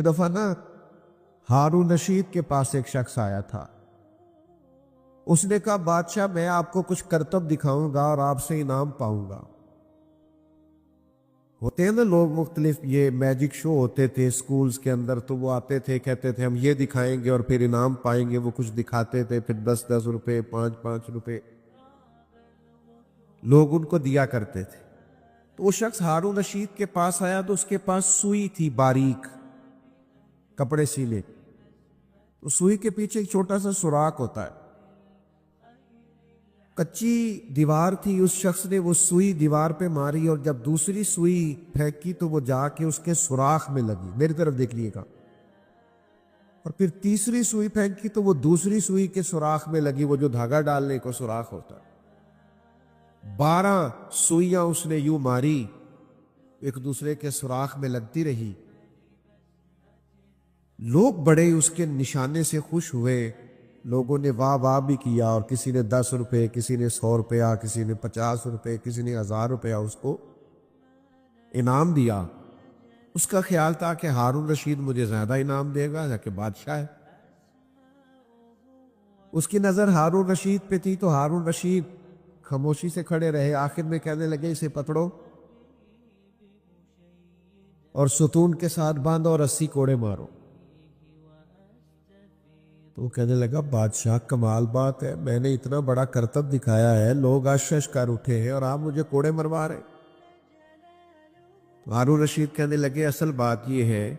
دفعہ نا ہارون رشید کے پاس ایک شخص آیا تھا. اس نے کہا بادشاہ میں آپ کو کچھ کرتب دکھاؤں گا اور آپ سے انعام پاؤں گا. ہوتے ہیں نا لوگ مختلف، یہ میجک شو ہوتے تھے سکولز کے اندر، تو وہ آتے تھے کہتے تھے ہم یہ دکھائیں گے اور پھر انعام پائیں گے. وہ کچھ دکھاتے تھے، پھر 10 روپے 5 روپے لوگ ان کو دیا کرتے تھے. تو وہ شخص ہارون رشید کے پاس آیا تو اس کے پاس سوئی تھی باریک کپڑے سینے. تو سوئی کے پیچھے ایک چھوٹا سا سوراخ ہوتا ہے. کچی دیوار تھی، اس شخص نے وہ سوئی دیوار پہ ماری اور جب دوسری سوئی پھینکی تو وہ جا کے اس کے سوراخ میں لگی. میری طرف دیکھ لیے گا. اور پھر تیسری سوئی پھینکی تو وہ دوسری سوئی کے سوراخ میں لگی، وہ جو دھاگا ڈالنے کو سوراخ ہوتا ہے. 12 سوئیاں اس نے یوں ماری، ایک دوسرے کے سوراخ میں لگتی رہی. لوگ بڑے اس کے نشانے سے خوش ہوئے. لوگوں نے واہ واہ بھی کیا، اور کسی نے 10 روپے، کسی نے 100 روپیہ، کسی نے 50 روپے، کسی نے 1000 روپیہ اس کو انعام دیا. اس کا خیال تھا کہ ہارون رشید مجھے زیادہ انعام دے گا کہ بادشاہ ہے. اس کی نظر ہارون رشید پہ تھی تو ہارون رشید خاموشی سے کھڑے رہے. آخر میں کہنے لگے اسے پکڑو اور ستون کے ساتھ باندھو اور 80 کوڑے مارو. تو وہ کہنے لگا بادشاہ کمال بات ہے، میں نے اتنا بڑا کرتب دکھایا ہے، لوگ اشش کر اٹھے ہیں اور آپ مجھے کوڑے مروا رہے. ہارون رشید کہنے لگے اصل بات یہ ہے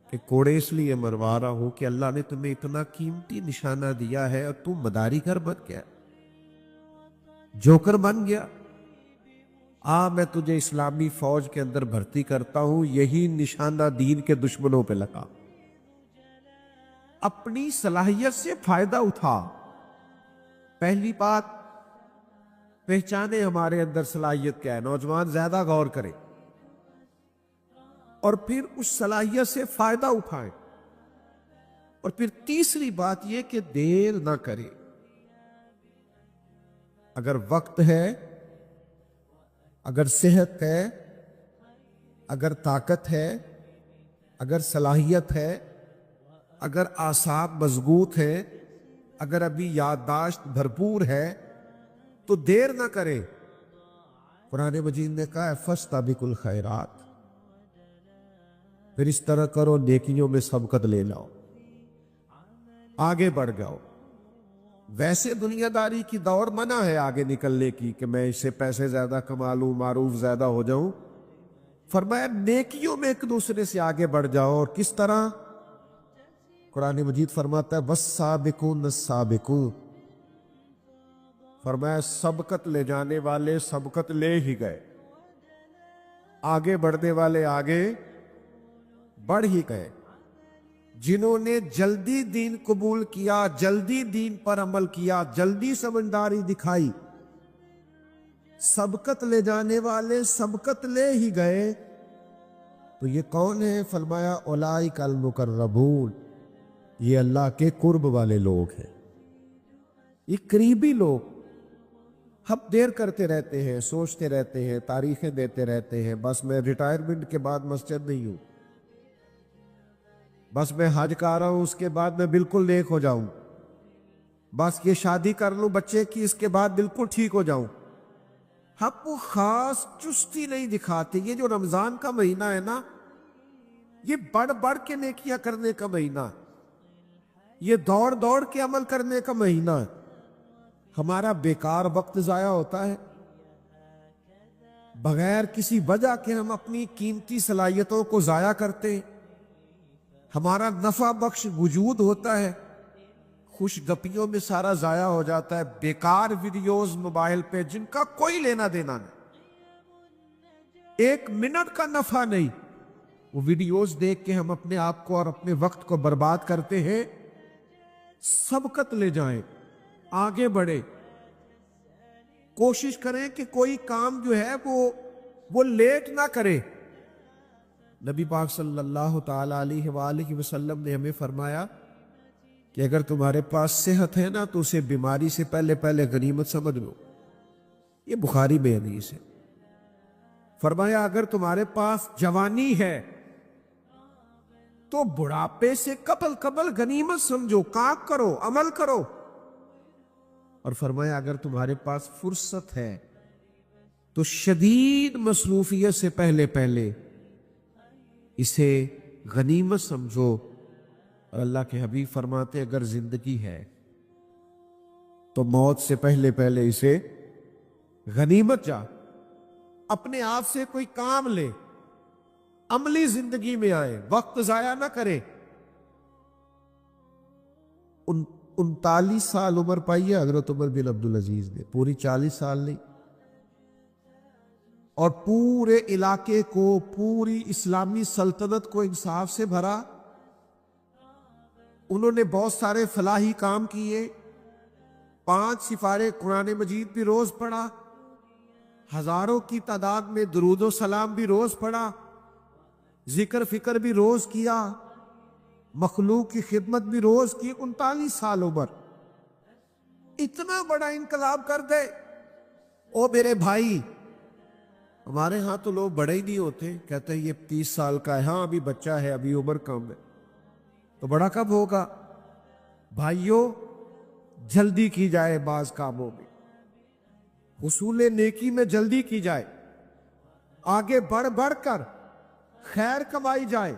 کہ کوڑے اس لیے مروا رہا ہوں کہ اللہ نے تمہیں اتنا قیمتی نشانہ دیا ہے اور تم مداری کر بن گیا، جوکر بن گیا. میں تجھے اسلامی فوج کے اندر بھرتی کرتا ہوں، یہی نشانہ دین کے دشمنوں پہ لگا. اپنی صلاحیت سے فائدہ اٹھا. پہلی بات پہچانے ہمارے اندر صلاحیت کیا ہے. نوجوان زیادہ غور کریں اور پھر اس صلاحیت سے فائدہ اٹھائیں. اور پھر تیسری بات یہ کہ دیر نہ کریں. اگر وقت ہے، اگر صحت ہے، اگر طاقت ہے، اگر صلاحیت ہے، اگر اعصاب مضبوط ہیں، اگر ابھی یادداشت بھرپور ہے تو دیر نہ کریں. قرآن مجید نے کہا ہے فاستبقوا الخیرات، پھر اس طرح کرو نیکیوں میں سبقت لے لاؤ، آگے بڑھ جاؤ. ویسے دنیا داری کی دوڑ منع ہے آگے نکلنے کی کہ میں اس سے پیسے زیادہ کما لوں، معروف زیادہ ہو جاؤں. فرمایا نیکیوں میں ایک دوسرے سے آگے بڑھ جاؤ. اور کس طرح؟ قرآن مجید فرماتا ہے والسابقون السابقون، فرمایا سبقت لے جانے والے سبقت لے ہی گئے، آگے بڑھنے والے آگے بڑھ ہی گئے. جنہوں نے جلدی دین قبول کیا، جلدی دین پر عمل کیا، جلدی سمجھداری دکھائی، سبقت لے جانے والے سبقت لے ہی گئے. تو یہ کون ہے؟ فرمایا اولئک المقربون، یہ اللہ کے قرب والے لوگ ہیں، یہ قریبی لوگ. ہم دیر کرتے رہتے ہیں، سوچتے رہتے ہیں، تاریخیں دیتے رہتے ہیں بس میں ریٹائرمنٹ کے بعد مسجد نہیں ہوں، بس میں حج کا رہا ہوں اس کے بعد میں بالکل نیک ہو جاؤں، بس یہ شادی کر لوں بچے کی اس کے بعد بالکل ٹھیک ہو جاؤں. ہم وہ خاص چستی نہیں دکھاتے. یہ جو رمضان کا مہینہ ہے نا، یہ بڑھ بڑھ کے نیکیاں کرنے کا مہینہ، یہ دوڑ دوڑ کے عمل کرنے کا مہینہ. ہمارا بیکار وقت ضائع ہوتا ہے، بغیر کسی وجہ کے ہم اپنی قیمتی صلاحیتوں کو ضائع کرتے ہیں. ہمارا نفع بخش وجود ہوتا ہے، خوش گپیوں میں سارا ضائع ہو جاتا ہے. بیکار ویڈیوز موبائل پہ جن کا کوئی لینا دینا نہیں، 1 منٹ کا نفع نہیں. وہ ویڈیوز دیکھ کے ہم اپنے آپ کو اور اپنے وقت کو برباد کرتے ہیں. سبقت لے جائیں، آگے بڑھے، کوشش کریں کہ کوئی کام جو ہے وہ لیٹ نہ کرے. نبی پاک صلی اللہ تعالی علیہ وآلہ وسلم نے ہمیں فرمایا کہ اگر تمہارے پاس صحت ہے نا تو اسے بیماری سے پہلے غنیمت سمجھ لو. یہ بخاری میں حدیث ہے. فرمایا اگر تمہارے پاس جوانی ہے تو بڑھاپے سے قبل قبل غنیمت سمجھو، کام کرو، عمل کرو۔ اور فرمایا اگر تمہارے پاس فرصت ہے تو شدید مصروفیت سے پہلے پہلے اسے غنیمت سمجھو۔ اور اللہ کے حبیب فرماتے اگر زندگی ہے تو موت سے پہلے پہلے اسے غنیمت جا، اپنے آپ سے کوئی کام لے، عملی زندگی میں آئے، وقت ضائع نہ کرے۔ 39 سال عمر پائی ہے حضرت عمر بن عبدالعزیز نے، پوری 40 سال نہیں، اور پورے علاقے کو، پوری اسلامی سلطنت کو انصاف سے بھرا۔ انہوں نے بہت سارے فلاحی کام کیے، 5 سپارے قرآن مجید بھی روز پڑھا، ہزاروں کی تعداد میں درود و سلام بھی روز پڑھا، ذکر فکر بھی روز کیا، مخلوق کی خدمت بھی روز کی۔ 39 سال عمر، اتنا بڑا انقلاب کر دے۔ او میرے بھائی، ہمارے ہاں تو لوگ بڑے ہی نہیں ہوتے، کہتے ہیں یہ 30 سال کا ہے، ہاں ابھی بچہ ہے، ابھی عمر کم ہے، تو بڑا کب ہوگا؟ بھائیوں، جلدی کی جائے بعض کاموں میں، حصول نیکی میں جلدی کی جائے، آگے بڑھ بڑھ کر خیر کمائی جائے،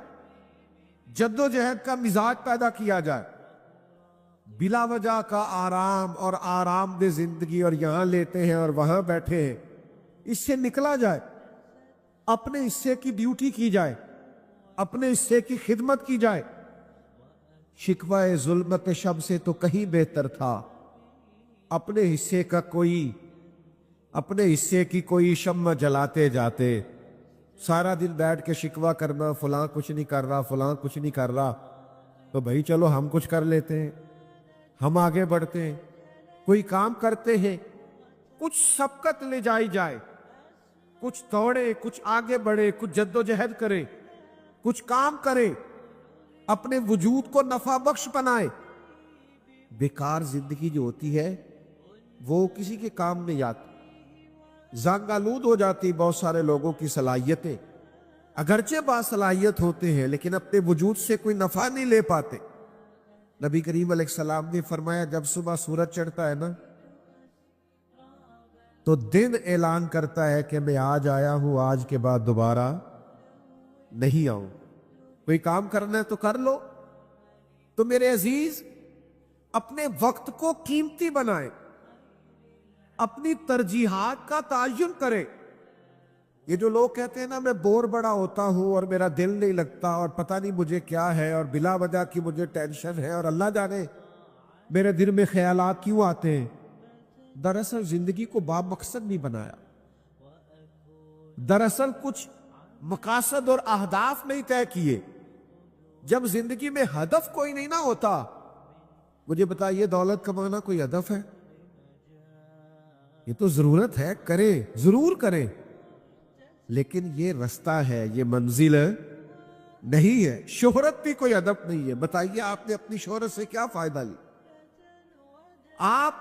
جد و جہد کا مزاج پیدا کیا جائے، بلا وجہ کا آرام اور آرام دہ زندگی اور یہاں لیتے ہیں اور وہاں بیٹھے ہیں، اس سے نکلا جائے، اپنے حصے کی ڈیوٹی کی جائے، اپنے حصے کی خدمت کی جائے۔ شکوہ ظلمت شب سے تو کہیں بہتر تھا اپنے حصے کی کوئی شمع جلاتے جاتے۔ سارا دن بیٹھ کے شکوہ کرنا، فلاں کچھ نہیں کر رہا، فلاں کچھ نہیں کر رہا، تو بھائی چلو ہم کچھ کر لیتے ہیں، ہم آگے بڑھتے ہیں، کوئی کام کرتے ہیں، کچھ سبقت لے جائی جائے، کچھ دوڑے، کچھ آگے بڑھے، کچھ جد و جہد کرے، کچھ کام کرے، اپنے وجود کو نفع بخش بنائے۔ بیکار زندگی جو ہوتی ہے وہ کسی کے کام نہیں آتی، زنگ آلود ہو جاتی بہت سارے لوگوں کی صلاحیتیں، اگرچہ باصلاحیت ہوتے ہیں لیکن اپنے وجود سے کوئی نفع نہیں لے پاتے۔ نبی کریم علیہ السلام نے فرمایا جب صبح سورج چڑھتا ہے نا تو دن اعلان کرتا ہے کہ میں آج آیا ہوں، آج کے بعد دوبارہ نہیں آؤں۔ کوئی کام کرنا ہے تو کر لو۔ تو میرے عزیز، اپنے وقت کو قیمتی بنائے، اپنی ترجیحات کا تعین کرے۔ یہ جو لوگ کہتے ہیں نا میں بور بڑا ہوتا ہوں اور میرا دل نہیں لگتا اور پتہ نہیں مجھے کیا ہے اور بلا وجہ کی مجھے ٹینشن ہے اور اللہ جانے میرے دل میں خیالات کیوں آتے ہیں، دراصل زندگی کو با مقصد نہیں بنایا، دراصل کچھ مقاصد اور اہداف نہیں طے کیے۔ جب زندگی میں ہدف کوئی نہیں نہ ہوتا، مجھے بتائیے دولت کمانا کوئی ہدف ہے؟ یہ تو ضرورت ہے، کرے، ضرور کرے، لیکن یہ رستہ ہے، یہ منزل نہیں ہے۔ شہرت بھی کوئی ہدف نہیں ہے۔ بتائیے آپ نے اپنی شہرت سے کیا فائدہ لی؟ آپ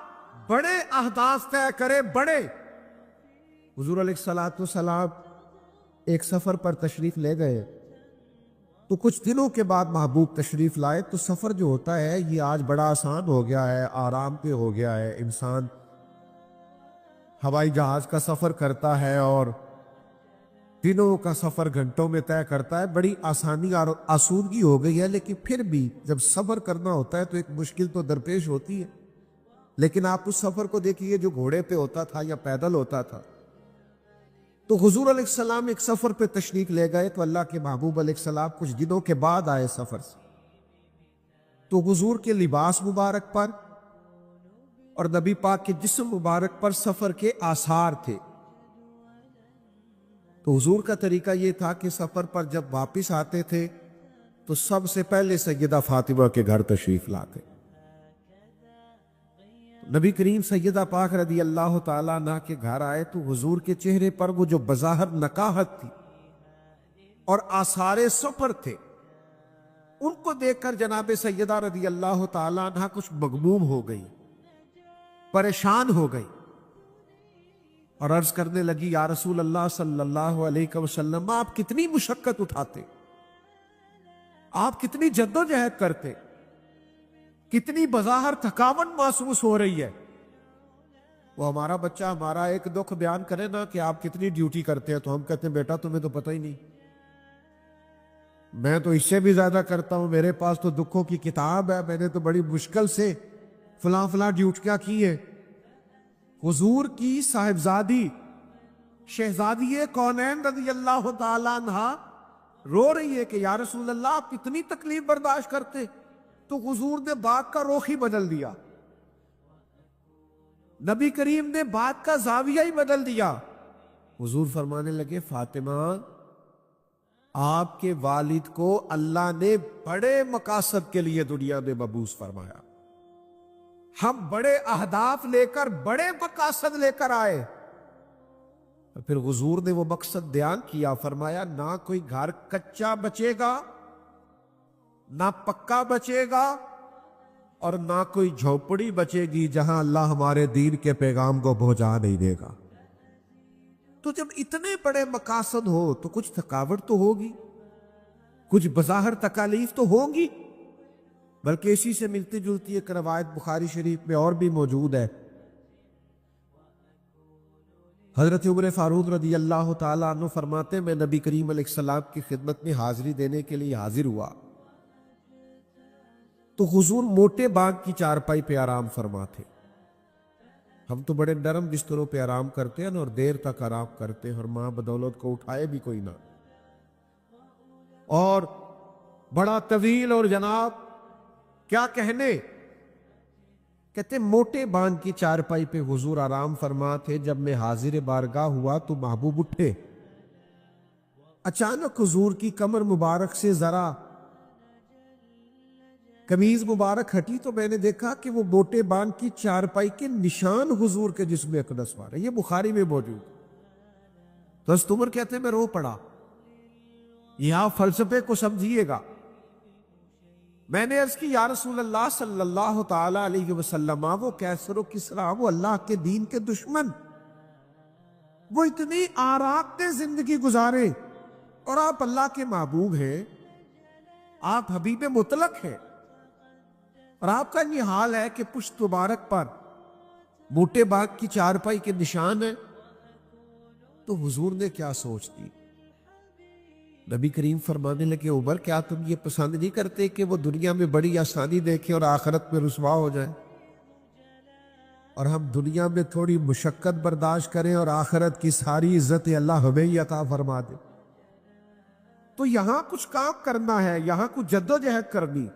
بڑے اہداف طے کرے، بڑے۔ حضور علیہ الصلوۃ والسلام ایک سفر پر تشریف لے گئے تو کچھ دنوں کے بعد محبوب تشریف لائے، تو سفر جو ہوتا ہے یہ آج بڑا آسان ہو گیا ہے، آرام پہ ہو گیا ہے، انسان ہوائی جہاز کا سفر کرتا ہے اور دنوں کا سفر گھنٹوں میں طے کرتا ہے، بڑی آسانی اور آسودگی ہو گئی ہے۔ لیکن پھر بھی جب سفر کرنا ہوتا ہے تو ایک مشکل تو درپیش ہوتی ہے۔ لیکن آپ اس سفر کو دیکھیے جو گھوڑے پہ ہوتا تھا یا پیدل ہوتا تھا۔ تو حضور علیہ السلام ایک سفر پہ تشریف لے گئے تو اللہ کے محبوب علیہ السلام کچھ دنوں کے بعد آئے سفر سے، تو حضور کے لباس مبارک پر اور نبی پاک کے جسم مبارک پر سفر کے آثار تھے۔ تو حضور کا طریقہ یہ تھا کہ سفر پر جب واپس آتے تھے تو سب سے پہلے سیدہ فاطمہ کے گھر تشریف لاتے۔ نبی کریم سیدہ پاک رضی اللہ تعالیٰ عنہ کے گھر آئے تو حضور کے چہرے پر وہ جو بظاہر نکاحت تھی اور آثار سفر تھے، ان کو دیکھ کر جناب سیدہ رضی اللہ تعالیٰ عنہ کچھ مغموم ہو گئی، پریشان ہو گئی، اور عرض کرنے لگی یا رسول اللہ صلی اللہ علیہ وسلم آپ کتنی مشقت اٹھاتے، آپ کتنی جدوجہد کرتے، کتنی بظاہر تھکاوٹ محسوس ہو رہی ہے. وہ ہمارا بچہ ہمارا ایک دکھ بیان کرے نا کہ آپ کتنی ڈیوٹی کرتے ہیں تو ہم کہتے ہیں بیٹا تمہیں تو پتہ ہی نہیں، میں تو اس سے بھی زیادہ کرتا ہوں، میرے پاس تو دکھوں کی کتاب ہے، میں نے تو بڑی مشکل سے فلاں فلاں ڈیوٹیاں کی ہیں. حضور کی صاحبزادی شہزادی کونین رضی اللہ تعالیٰ عنہ رو رہی ہے کہ یا رسول اللہ آپ کتنی تکلیف برداشت کرتے، تو حضور نے بات کا رخ ہی بدل دیا، نبی کریم نے بات کا زاویہ ہی بدل دیا. حضور فرمانے لگے فاطمہ آپ کے والد کو اللہ نے بڑے مقاصد کے لیے دنیا میں مبعوث فرمایا، ہم بڑے اہداف لے کر بڑے مقاصد لے کر آئے. پھر حضور نے وہ مقصد بیان کیا، فرمایا نہ کوئی گھر کچا بچے گا، نہ پکا بچے گا، اور نہ کوئی جھوپڑی بچے گی جہاں اللہ ہمارے دین کے پیغام کو پہنچا نہیں دے گا. تو جب اتنے بڑے مقاصد ہو تو کچھ تھکاوٹ تو ہوگی، کچھ بظاہر تکالیف تو ہوگی، بلکہ اسی سے ملتی جلتی ایک روایت بخاری شریف میں اور بھی موجود ہے. حضرت عمر فاروق رضی اللہ تعالیٰ عنہ فرماتے میں نبی کریم علیہ السلام کی خدمت میں حاضری دینے کے لیے حاضر ہوا تو حضور موٹے باغ کی چارپائی پہ آرام فرما تھے. ہم تو بڑے نرم بستروں پہ آرام کرتے ہیں اور دیر تک آرام کرتے ہیں، اور ماں بدولت کو اٹھائے بھی کوئی نہ، اور بڑا طویل، اور جناب کیا کہنے، کہتے موٹے بانگ کی چارپائی پہ حضور آرام فرما تھے. جب میں حاضر بارگاہ ہوا تو محبوب اٹھے، اچانک حضور کی کمر مبارک سے ذرا قمیض مبارک ہٹی تو میں نے دیکھا کہ وہ موٹے بانگ کی چارپائی کے نشان حضور کے جسم اقدس پر ہے. یہ بخاری میں موجود. تو حضرت عمر کہتے ہیں میں رو پڑا. یہاں فلسفے کو سمجھیے گا. میں نے عرض کی یا رسول اللہ صلی اللہ تعالی علیہ وسلم وہ کیسر و کسریٰ، وہ اللہ کے دین کے دشمن، وہ اتنی آراقتے زندگی گزارے، اور آپ اللہ کے محبوب ہیں، آپ حبیب مطلق ہیں، اور آپ کا یہ حال ہے کہ پشت مبارک پر موٹے باغ کی چارپائی کے نشان ہیں. تو حضور نے کیا سوچ دی؟ نبی کریم فرمانے لگے عمر کیا تم یہ پسند نہیں کرتے کہ وہ دنیا میں بڑی آسانی دیکھیں اور آخرت میں رسوا ہو جائیں، اور ہم دنیا میں تھوڑی مشقت برداشت کریں اور آخرت کی ساری عزت اللہ ہمیں ہی عطا فرما دے. تو یہاں کچھ کام کرنا ہے، یہاں کچھ جدوجہد کرنی،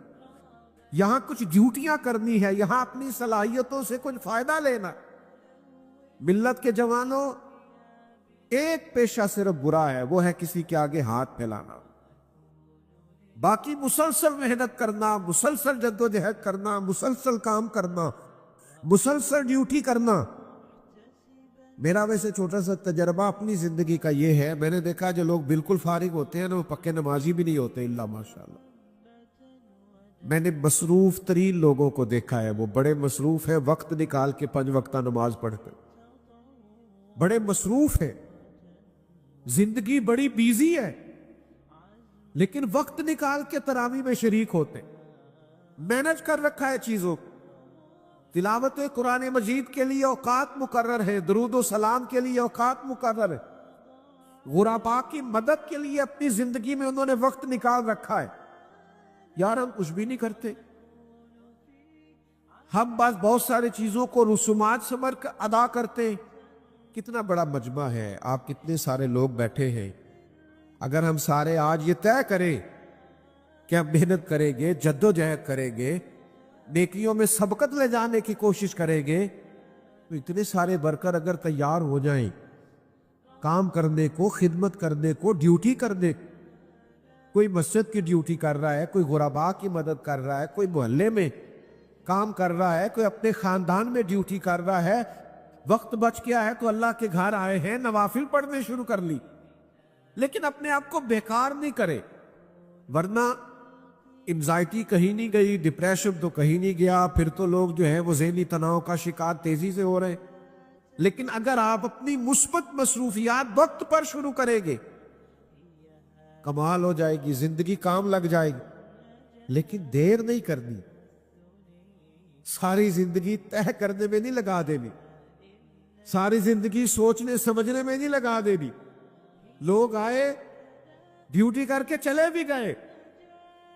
یہاں کچھ ڈیوٹیاں کرنی ہے، یہاں اپنی صلاحیتوں سے کچھ فائدہ لینا. ملت کے جوانوں ایک پیشہ صرف برا ہے، وہ ہے کسی کے آگے ہاتھ پھیلانا. باقی مسلسل محنت کرنا، مسلسل جدوجہد کرنا، مسلسل کام کرنا، مسلسل ڈیوٹی کرنا. میرا ویسے چھوٹا سا تجربہ اپنی زندگی کا یہ ہے، میں نے دیکھا جو لوگ بالکل فارغ ہوتے ہیں نا وہ پکے نمازی بھی نہیں ہوتے الا ماشاءاللہ. میں نے مصروف ترین لوگوں کو دیکھا ہے، وہ بڑے مصروف ہیں، وقت نکال کے 5 وقتہ نماز پڑھتے، بڑے مصروف ہیں، زندگی بڑی بیزی ہے، لیکن وقت نکال کے تراویح میں شریک ہوتے، مینج کر رکھا ہے چیزوں. تلاوت قرآن مجید کے لیے اوقات مقرر ہے، درود و سلام کے لیے اوقات مقرر ہے، غرباء کی مدد کے لیے اپنی زندگی میں انہوں نے وقت نکال رکھا ہے. یار ہم کچھ بھی نہیں کرتے، ہم بس بہت ساری چیزوں کو رسومات سمجھ کر ادا کرتے. کتنا بڑا مجمع ہے، آپ کتنے سارے لوگ بیٹھے ہیں، اگر ہم سارے آج یہ طے کریں کہ ہم محنت کریں گے، جدوجہد کریں گے، نیکیوں میں سبقت لے جانے کی کوشش کریں گے، تو اتنے سارے ورکر اگر تیار ہو جائیں کام کرنے کو، خدمت کرنے کو، ڈیوٹی کرنے، کوئی مسجد کی ڈیوٹی کر رہا ہے، کوئی غرباء کی مدد کر رہا ہے، کوئی محلے میں کام کر رہا ہے، کوئی اپنے خاندان میں ڈیوٹی کر رہا ہے، وقت بچ گیا ہے تو اللہ کے گھر آئے ہیں، نوافل پڑھنے شروع کر لی. لیکن اپنے آپ کو بیکار نہیں کرے، ورنہ انزائٹی کہیں نہیں گئی، ڈپریشن تو کہیں نہیں گیا، پھر تو لوگ جو ہے وہ ذہنی تناؤ کا شکار تیزی سے ہو رہے ہیں. لیکن اگر آپ اپنی مثبت مصروفیات وقت پر شروع کریں گے، کمال ہو جائے گی، زندگی کام لگ جائے گی. لیکن دیر نہیں کرنی، ساری زندگی طے کرنے میں نہیں لگا دینی، ساری زندگی سوچنے سمجھنے میں نہیں لگا دینی۔ لوگ آئے ڈیوٹی کر کے چلے بھی گئے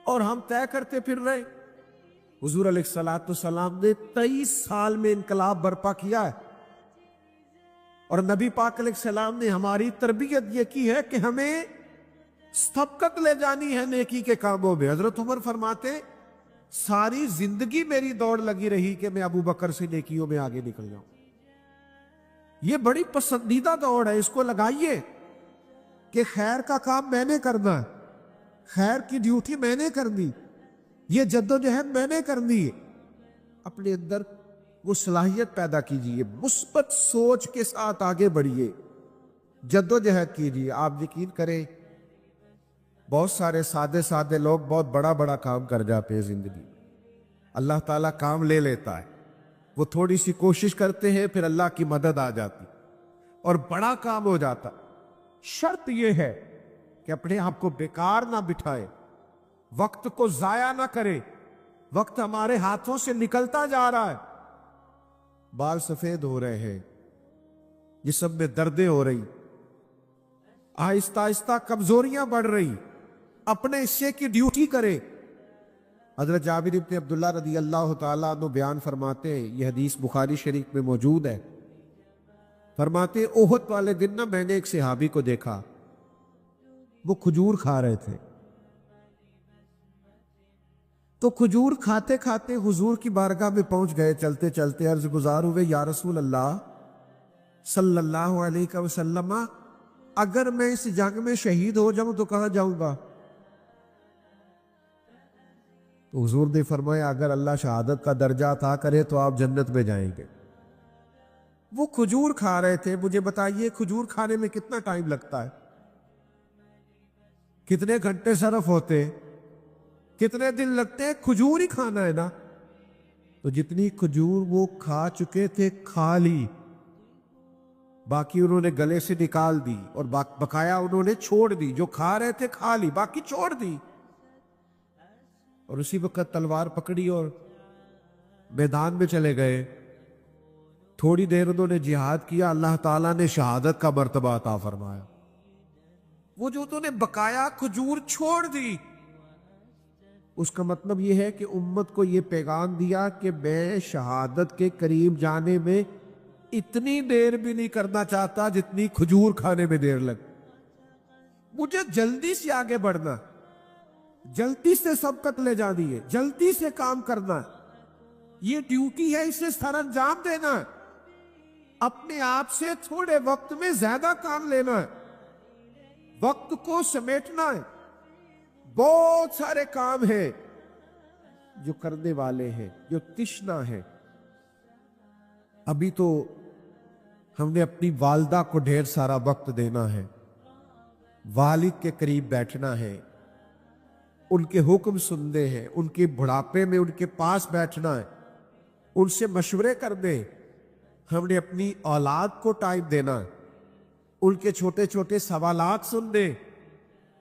اور ہم طے کرتے پھر رہے۔ حضور علیہ الصلوۃ والسلام نے 23 سال میں انقلاب برپا کیا ہے، اور نبی پاک علیہ السلام نے ہماری تربیت یہ کی ہے کہ ہمیں سبقت لے جانی ہے نیکی کے کاموں میں۔ حضرت عمر فرماتے ساری زندگی میری دوڑ لگی رہی کہ میں ابو بکر سے نیکیوں میں آگے نکل جاؤں۔ یہ بڑی پسندیدہ دوڑ ہے، اس کو لگائیے کہ خیر کا کام میں نے کرنا ہے، خیر کی ڈیوٹی میں نے کرنی، یہ جدوجہد میں نے کرنی ہے۔ اپنے اندر وہ صلاحیت پیدا کیجئے، مثبت سوچ کے ساتھ آگے بڑھیے، جدوجہد کیجئے۔ آپ یقین کریں بہت سارے سادے لوگ بہت بڑا بڑا کام کر جاتے ہیں زندگی میں، اللہ تعالیٰ کام لے لیتا ہے، وہ تھوڑی سی کوشش کرتے ہیں پھر اللہ کی مدد آ جاتی اور بڑا کام ہو جاتا۔ شرط یہ ہے کہ اپنے آپ کو بیکار نہ بٹھائے، وقت کو ضائع نہ کرے۔ وقت ہمارے ہاتھوں سے نکلتا جا رہا ہے، بال سفید ہو رہے ہیں، جسم میں دردیں ہو رہی، آہستہ آہستہ کمزوریاں بڑھ رہی۔ اپنے حصے کی ڈیوٹی کرے۔ حضرت جابر بن عبداللہ رضی اللہ تعالیٰ عنہ بیان فرماتے ہیں، یہ حدیث بخاری شریف میں موجود ہے، فرماتے احد والے دن نا میں نے ایک صحابی کو دیکھا، وہ کھجور کھا رہے تھے، تو کھجور کھاتے کھاتے حضور کی بارگاہ میں پہنچ گئے، چلتے چلتے عرض گزار ہوئے، یا رسول اللہ صلی اللہ علیہ وسلم، اگر میں اس جنگ میں شہید ہو جاؤں تو کہاں جاؤں گا؟ تو حضور نے فرمایا اگر اللہ شہادت کا درجہ عطا کرے تو آپ جنت میں جائیں گے۔ وہ کھجور کھا رہے تھے۔ مجھے بتائیے کھجور کھانے میں کتنا ٹائم لگتا ہے؟ کتنے گھنٹے صرف ہوتے، کتنے دن لگتے ہیں؟ کھجور ہی کھانا ہے نا۔ تو جتنی کھجور وہ کھا چکے تھے کھا لی، باقی انہوں نے گلے سے نکال دی، اور بقایا انہوں نے چھوڑ دی۔ جو کھا رہے تھے کھا لی، باقی چھوڑ دی، اور اسی وقت تلوار پکڑی اور میدان میں چلے گئے۔ تھوڑی دیر انہوں نے جہاد کیا، اللہ تعالیٰ نے شہادت کا مرتبہ عطا فرمایا۔ وہ جو انہوں نے بقایا کھجور چھوڑ دی، اس کا مطلب یہ ہے کہ امت کو یہ پیغام دیا کہ میں شہادت کے قریب جانے میں اتنی دیر بھی نہیں کرنا چاہتا جتنی کھجور کھانے میں دیر لگ۔ مجھے جلدی سے آگے بڑھنا، جلدی سے سبقت لے جانی ہے، جلدی سے کام کرنا ہے، یہ ڈیوٹی ہے، اسے سر انجام دینا ہے، اپنے آپ سے تھوڑے وقت میں زیادہ کام لینا ہے، وقت کو سمیٹنا ہے۔ بہت سارے کام ہیں جو کرنے والے ہیں، جو تشنا ہے۔ ابھی تو ہم نے اپنی والدہ کو ڈھیر سارا وقت دینا ہے، والد کے قریب بیٹھنا ہے، ان کے حکم سننے ہیں، ان کے بڑھاپے میں ان کے پاس بیٹھنا ہے، ان سے مشورے کرنے۔ ہم نے اپنی اولاد کو ٹائم دینا ہے، ان کے چھوٹے چھوٹے سوالات سننے،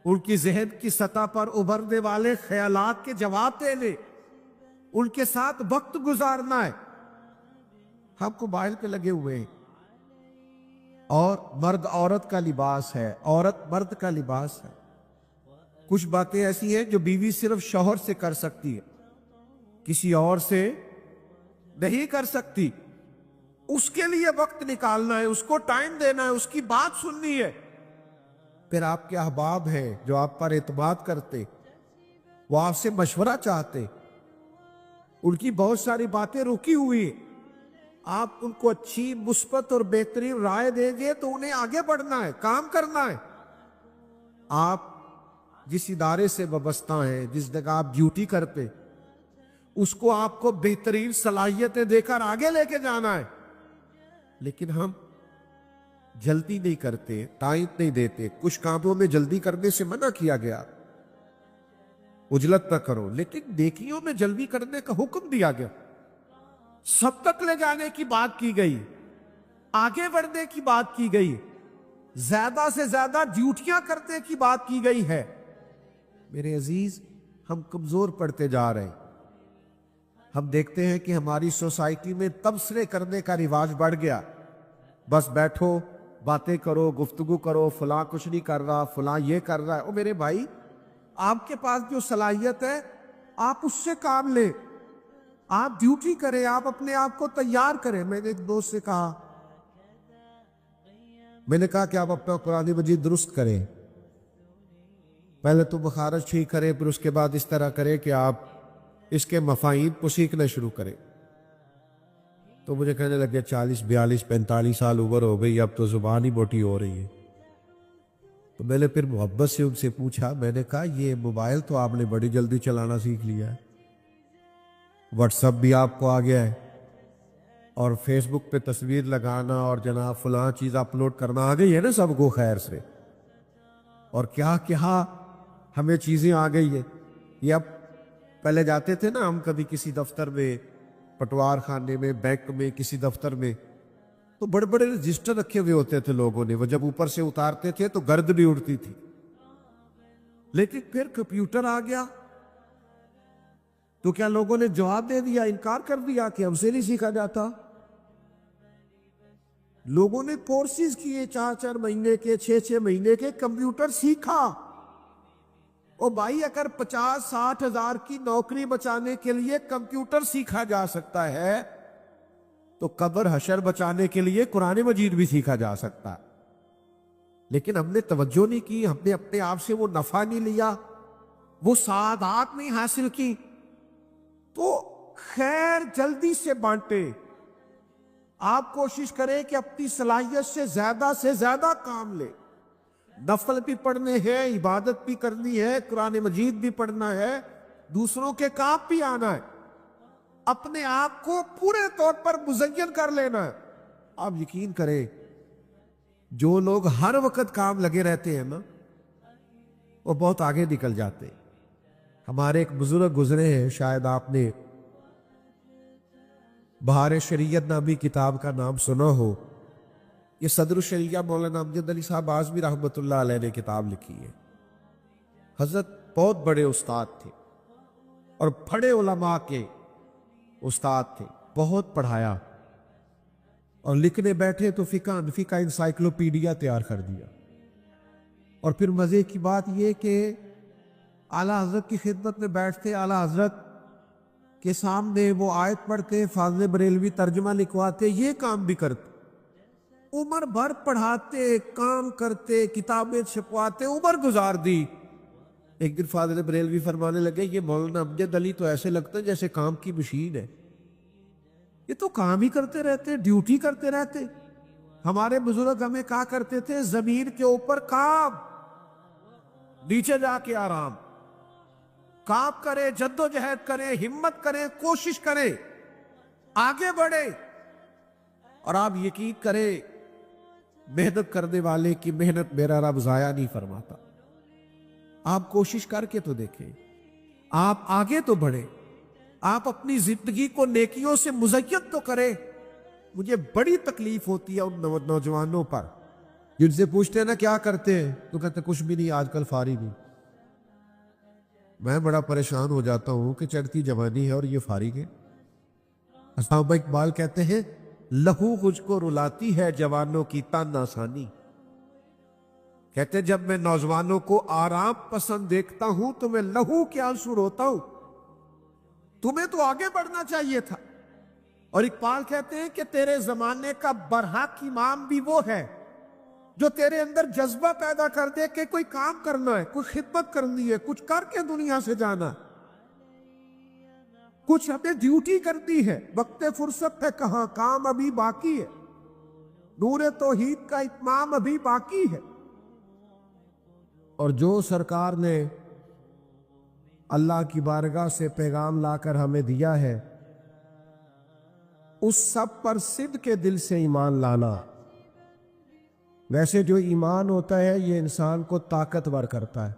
ان کی ذہن کی سطح پر ابھرنے والے خیالات کے جواب دینے، ان کے ساتھ وقت گزارنا ہے۔ ہم موبائل پہ لگے ہوئے ہیں، اور مرد عورت کا لباس ہے، عورت مرد کا لباس ہے۔ کچھ باتیں ایسی ہیں جو بیوی صرف شوہر سے کر سکتی ہے، کسی اور سے نہیں کر سکتی۔ اس کے لیے وقت نکالنا ہے، اس کو ٹائم دینا ہے، اس کی بات سننی ہے۔ پھر آپ کے احباب ہیں جو آپ پر اعتماد کرتے، وہ آپ سے مشورہ چاہتے، ان کی بہت ساری باتیں رکی ہوئی، آپ ان کو اچھی مثبت اور بہترین رائے دیں گے تو انہیں آگے بڑھنا ہے، کام کرنا ہے۔ آپ جس ادارے سے وابستہ ہیں، جس جگہ آپ ڈیوٹی کرتے، اس کو آپ کو بہترین صلاحیتیں دے کر آگے لے کے جانا ہے۔ لیکن ہم جلدی نہیں کرتے، ٹائم نہیں دیتے۔ کچھ کاموں میں جلدی کرنے سے منع کیا گیا، عجلت نہ کرو، لیکن نیکیوں میں جلدی کرنے کا حکم دیا گیا۔ سب تک لے جانے کی بات کی گئی، آگے بڑھنے کی بات کی گئی، زیادہ سے زیادہ ڈیوٹیاں کرنے کی بات کی گئی ہے۔ میرے عزیز، ہم کمزور پڑتے جا رہے ہیں۔ ہم دیکھتے ہیں کہ ہماری سوسائٹی میں تبصرے کرنے کا رواج بڑھ گیا، بس بیٹھو باتیں کرو، گفتگو کرو، فلاں کچھ نہیں کر رہا، فلاں یہ کر رہا ہے۔ او میرے بھائی، آپ کے پاس جو صلاحیت ہے آپ اس سے کام لیں، آپ ڈیوٹی کریں، آپ اپنے آپ کو تیار کریں۔ میں نے ایک دوست سے کہا، میں نے کہا کہ آپ اپنا قرآن مجید درست کریں، پہلے تو مخارج ٹھیک کریں، پھر اس کے بعد اس طرح کریں کہ آپ اس کے مفاہیم کو سیکھنا شروع کریں۔ تو مجھے کہنے لگے 40 42 45 سال عمر ہو گئی، اب تو زبان ہی موٹی ہو رہی ہے۔ تو میں نے پھر محبت سے ان سے پوچھا، میں نے کہا یہ موبائل تو آپ نے بڑی جلدی چلانا سیکھ لیا ہے، واٹس ایپ بھی آپ کو آ گیا ہے، اور فیس بک پہ تصویر لگانا اور جناب فلاں چیز اپلوڈ کرنا آ گئی ہے نا سب کو خیر سے، اور کیا کیا ہمیں چیزیں آ گئی ہے۔ یہ اب پہلے جاتے تھے نا ہم کبھی کسی دفتر میں، پٹوار خانے میں، بینک میں، کسی دفتر میں، تو بڑے بڑے رجسٹر رکھے ہوئے ہوتے تھے لوگوں نے، وہ جب اوپر سے اتارتے تھے تو گرد بھی اڑتی تھی۔ لیکن پھر کمپیوٹر آ گیا تو کیا لوگوں نے جواب دے دیا، انکار کر دیا کہ ہم سے نہیں سیکھا جاتا؟ لوگوں نے کورسز کیے 4 مہینے کے، 6 مہینے کے، کمپیوٹر سیکھا۔ او بھائی، اگر 50 60 ہزار کی نوکری بچانے کے لیے کمپیوٹر سیکھا جا سکتا ہے تو قبر حشر بچانے کے لیے قرآن مجید بھی سیکھا جا سکتا ہے۔ لیکن ہم نے توجہ نہیں کی، ہم نے اپنے آپ سے وہ نفع نہیں لیا، وہ سعادات نہیں حاصل کی۔ تو خیر جلدی سے بانٹے، آپ کوشش کریں کہ اپنی صلاحیت سے زیادہ کام لیں۔ نفل بھی پڑھنے ہیں، عبادت بھی کرنی ہے، قرآن مجید بھی پڑھنا ہے، دوسروں کے کام بھی آنا ہے، اپنے آپ کو پورے طور پر مزین کر لینا ہے۔ آپ یقین کریں، جو لوگ ہر وقت کام لگے رہتے ہیں نا، وہ بہت آگے نکل جاتے ہیں۔ ہمارے ایک بزرگ گزرے ہیں، شاید آپ نے بہار شریعت نامی کتاب کا نام سنا ہو۔ یہ صدر الشریعہ مولانا امجد علی صاحب اعظمی رحمۃ اللہ علیہ نے کتاب لکھی ہے۔ حضرت بہت بڑے استاد تھے اور بڑے علماء کے استاد تھے، بہت پڑھایا، اور لکھنے بیٹھے تو فقہ حنفی کا انسائکلوپیڈیا تیار کر دیا۔ اور پھر مزے کی بات یہ کہ اعلیٰ حضرت کی خدمت میں بیٹھتے، اعلیٰ حضرت کے سامنے وہ آیت پڑھتے، فاضل بریلوی ترجمہ لکھواتے، یہ کام بھی کرتے، عمر بھر پڑھاتے، کام کرتے، کتابیں چھپواتے، عمر گزار دی۔ ایک دن فاضل بریلوی فرمانے لگے، یہ مولانا امجد علی تو ایسے لگتا ہے جیسے کام کی مشین ہے، یہ تو کام ہی کرتے رہتے، ڈیوٹی کرتے رہتے۔ ہمارے بزرگ ہمیں کہا کرتے تھے، زمین کے اوپر کام، نیچے جا کے آرام۔ کام کرے، جد و جہد کرے، ہمت کرے، کوشش کرے، آگے بڑھے، اور آپ یقین کریں محنت کرنے والے کی محنت میرا رب ضائع نہیں فرماتا۔ آپ کوشش کر کے تو دیکھیں، آپ آگے تو بڑھیں، آپ اپنی زندگی کو نیکیوں سے مزین تو کریں۔ مجھے بڑی تکلیف ہوتی ہے ان نوجوانوں پر جن سے پوچھتے ہیں نا کیا کرتے ہیں تو کہتے کچھ بھی نہیں، آج کل فارغ ہوں۔ میں بڑا پریشان ہو جاتا ہوں کہ چڑھتی جوانی ہے اور یہ فارغ ہے۔ علامہ اقبال کہتے ہیں، لہو مجھ کو رلاتی ہے جوانوں کی تن آسانی۔ کہتے جب میں نوجوانوں کو آرام پسند دیکھتا ہوں تو میں لہو کے آنسو روتا ہوں۔ تمہیں تو آگے بڑھنا چاہیے تھا۔ اور اقبال کہتے ہیں کہ تیرے زمانے کا برحق امام بھی وہ ہے جو تیرے اندر جذبہ پیدا کر دے کہ کوئی کام کرنا ہے، کوئی خدمت کرنی ہے، کچھ کر کے دنیا سے جانا، کچھ ہمیں ڈیوٹی کرنی ہے، وقت فرصت ہے کہاں، کام ابھی باقی ہے، نور توحید کا اتمام ابھی باقی ہے۔ اور جو سرکار نے اللہ کی بارگاہ سے پیغام لا کر ہمیں دیا ہے، اس سب پر صدق کے دل سے ایمان لانا۔ ویسے جو ایمان ہوتا ہے یہ انسان کو طاقتور کرتا ہے۔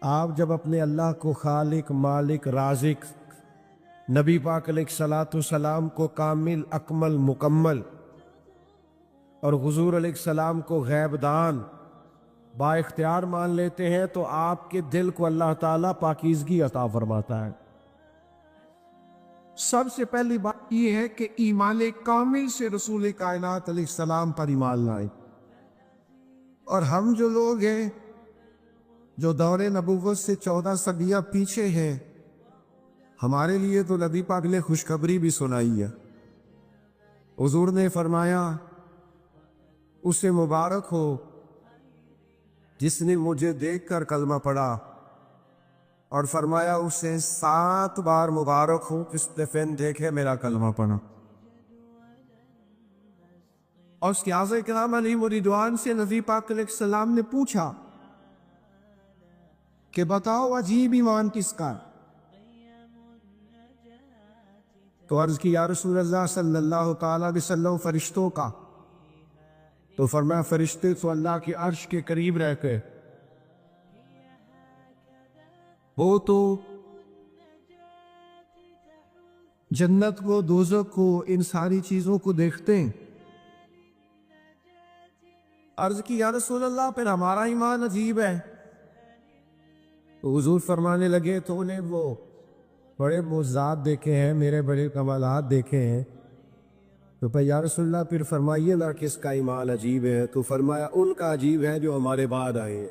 آپ جب اپنے اللہ کو خالق، مالک، رازق، نبی پاک علیہ الصلوۃ والسلام کو کامل، اکمل، مکمل، اور حضور علیہ السلام کو غیب دان با اختیار مان لیتے ہیں تو آپ کے دل کو اللہ تعالیٰ پاکیزگی عطا فرماتا ہے۔ سب سے پہلی بات یہ ہے کہ ایمان کامل سے رسول کائنات علیہ السلام پر ایمان لائیں۔ اور ہم جو لوگ ہیں جو دور نبوت سے 14 صدیاں پیچھے ہیں، ہمارے لیے تو نبی پاک نے خوشخبری بھی سنائی ہے۔ حضور نے فرمایا اسے مبارک ہو جس نے مجھے دیکھ کر کلمہ پڑھا، اور فرمایا اسے 7 بار مبارک ہو جس نے فین دیکھے میرا کلمہ پڑھا۔ اور صحابہ کرام علیہ رضوان سے نبی پاک علیہ السلام نے پوچھا کہ بتاؤ عجیب ایمان کس کا؟ تو عرض کی یا رسول اللہ صلی اللہ تعالی علیہ وسلم فرشتوں کا۔ تو فرمایا فرشتے تو اللہ کے عرش کے قریب رہ کے وہ تو جنت کو دوزخ کو ان ساری چیزوں کو دیکھتے ہیں۔ عرض کی یا رسول اللہ پھر ہمارا ایمان عجیب ہے۔ تو حضور فرمانے لگے تو انہیں وہ بڑے معجزات دیکھے ہیں، میرے بڑے کمالات دیکھے ہیں۔ تو پھر یا رسول اللہ پھر فرمائیے نا کس کا ایمان عجیب ہے؟ تو فرمایا ان کا عجیب ہے جو ہمارے بعد آئے ہیں۔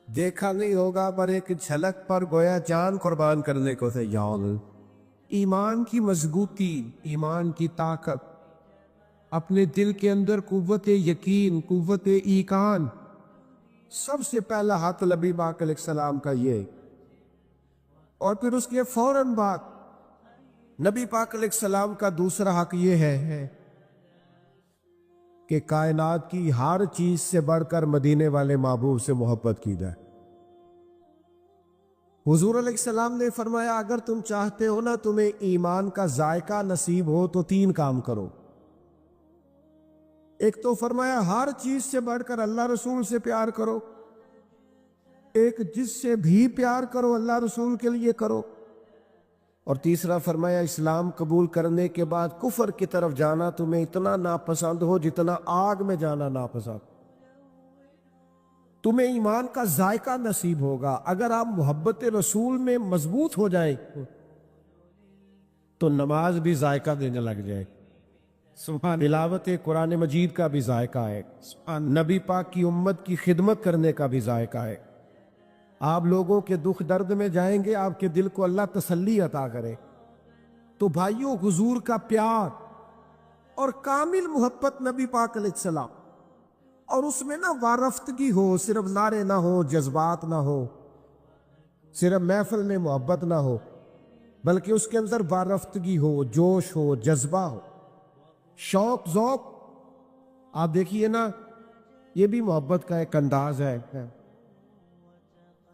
دیکھا نہیں ہوگا پر ایک جھلک پر گویا جان قربان کرنے کو تیار۔ ایمان کی مضبوطی، ایمان کی طاقت، اپنے دل کے اندر قوت یقین، قوت ایقان، سب سے پہلا ہاتھ نبی پاک علیہ السلام کا یہ۔ اور پھر اس کے فوراً بعد نبی پاک علیہ السلام کا دوسرا حق یہ ہے کہ کائنات کی ہر چیز سے بڑھ کر مدینے والے محبوب سے محبت کی جائے۔ حضور علیہ السلام نے فرمایا اگر تم چاہتے ہو نا تمہیں ایمان کا ذائقہ نصیب ہو تو 3 کام کرو۔ ایک تو فرمایا ہر چیز سے بڑھ کر اللہ رسول سے پیار کرو، ایک جس سے بھی پیار کرو اللہ رسول کے لیے کرو، اور تیسرا فرمایا اسلام قبول کرنے کے بعد کفر کی طرف جانا تمہیں اتنا ناپسند ہو جتنا آگ میں جانا ناپسند۔ تمہیں ایمان کا ذائقہ نصیب ہوگا اگر آپ محبت رسول میں مضبوط ہو جائیں تو نماز بھی ذائقہ دینے لگ جائے، تلاوت قرآن مجید کا بھی ذائقہ ہے، نبی پاک کی امت کی خدمت کرنے کا بھی ذائقہ ہے۔ آپ لوگوں کے دکھ درد میں جائیں گے، آپ کے دل کو اللہ تسلی عطا کرے۔ تو بھائیوں حضور کا پیار اور کامل محبت نبی پاک علیہ السلام، اور اس میں نہ وارفتگی ہو، صرف نعرے نہ ہو، جذبات نہ ہو، صرف محفل میں محبت نہ ہو، بلکہ اس کے اندر وارفتگی ہو، جوش ہو، جذبہ ہو، شوق ذوق۔ آپ دیکھیے نا یہ بھی محبت کا ایک انداز ہے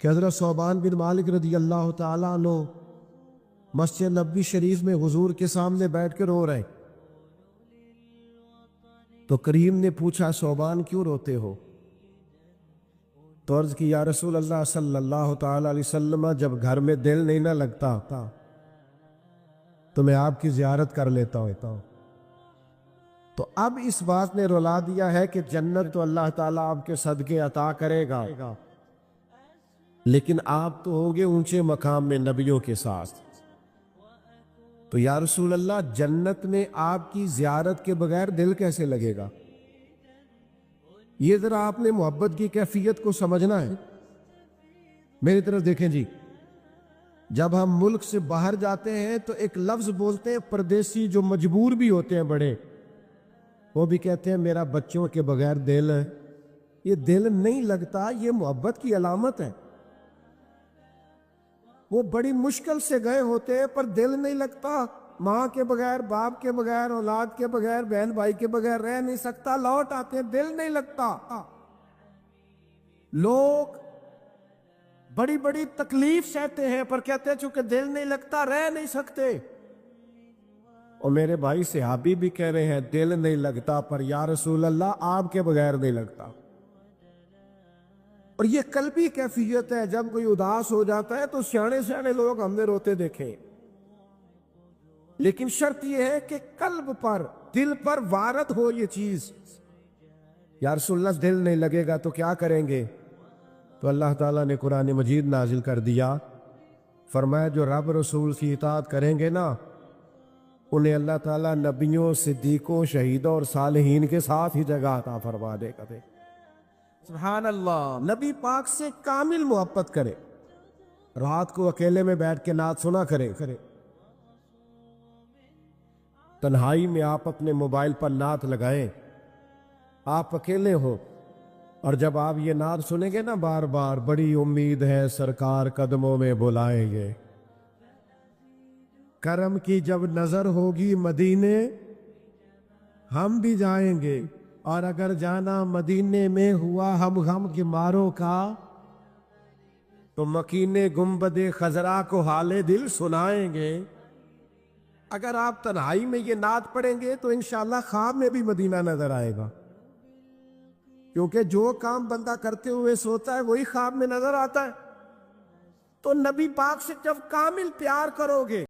کہ حضرت ثوبان بن مالک رضی اللہ تعالیٰ عنہ مسجد نبوی شریف میں حضور کے سامنے بیٹھ کے رو رہے، تو کریم نے پوچھا ثوبان کیوں روتے ہو؟ تو عرض کی یا رسول اللہ صلی اللہ تعالیٰ علیہ وسلم جب گھر میں دل نہیں نہ لگتا تو میں آپ کی زیارت کر لیتا ہوں۔ تو اب اس بات نے رلا دیا ہے کہ جنت تو اللہ تعالیٰ آپ کے صدقے عطا کرے گا، لیکن آپ تو ہوگے اونچے مقام میں نبیوں کے ساتھ۔ تو یا رسول اللہ جنت میں آپ کی زیارت کے بغیر دل کیسے لگے گا؟ یہ ذرا آپ نے محبت کی کیفیت کو سمجھنا ہے۔ میری طرف دیکھیں جی، جب ہم ملک سے باہر جاتے ہیں تو ایک لفظ بولتے ہیں پردیسی جو مجبور بھی ہوتے ہیں بڑے، وہ بھی کہتے ہیں میرا بچوں کے بغیر دل ہے۔ یہ دل نہیں لگتا، یہ محبت کی علامت ہے۔ وہ بڑی مشکل سے گئے ہوتے ہیں پر دل نہیں لگتا، ماں کے بغیر، باپ کے بغیر، اولاد کے بغیر، بہن بھائی کے بغیر رہ نہیں سکتا، لوٹ آتے ہیں، دل نہیں لگتا۔ لوگ بڑی بڑی تکلیف سہتے ہیں پر کہتے ہیں چونکہ دل نہیں لگتا رہ نہیں سکتے۔ اور میرے بھائی صحابی بھی کہہ رہے ہیں دل نہیں لگتا پر یا رسول اللہ آپ کے بغیر نہیں لگتا۔ اور یہ قلبی کیفیت ہے، جب کوئی اداس ہو جاتا ہے تو سیانے سیانے لوگ ہم نے روتے دیکھے، لیکن شرط یہ ہے کہ قلب پر، دل پر وارد ہو یہ چیز یا رسول اللہ دل نہیں لگے گا تو کیا کریں گے؟ تو اللہ تعالیٰ نے قرآن مجید نازل کر دیا، فرمایا جو رب رسول کی اطاعت کریں گے نا انہیں اللہ تعالیٰ نبیوں، صدیقوں، شہیدوں اور صالحین کے ساتھ ہی جگہ عطا فرما دے گا۔ سبحان اللہ، نبی پاک سے کامل محبت کرے، رات کو اکیلے میں بیٹھ کے نعت سنا کرے، تنہائی میں آپ اپنے موبائل پر نعت لگائیں، آپ اکیلے ہو اور جب آپ یہ نعت سنیں گے نا بار بار، بڑی امید ہے سرکار قدموں میں بلائیں گے۔ کرم کی جب نظر ہوگی مدینے ہم بھی جائیں گے، اور اگر جانا مدینے میں ہوا ہم غم کے ماروں کا تو مکینے گنبد خضرا کو حال دل سنائیں گے۔ اگر آپ تنہائی میں یہ نعت پڑھیں گے تو انشاءاللہ خواب میں بھی مدینہ نظر آئے گا، کیونکہ جو کام بندہ کرتے ہوئے سوتا ہے وہی خواب میں نظر آتا ہے۔ تو نبی پاک سے جب کامل پیار کرو گے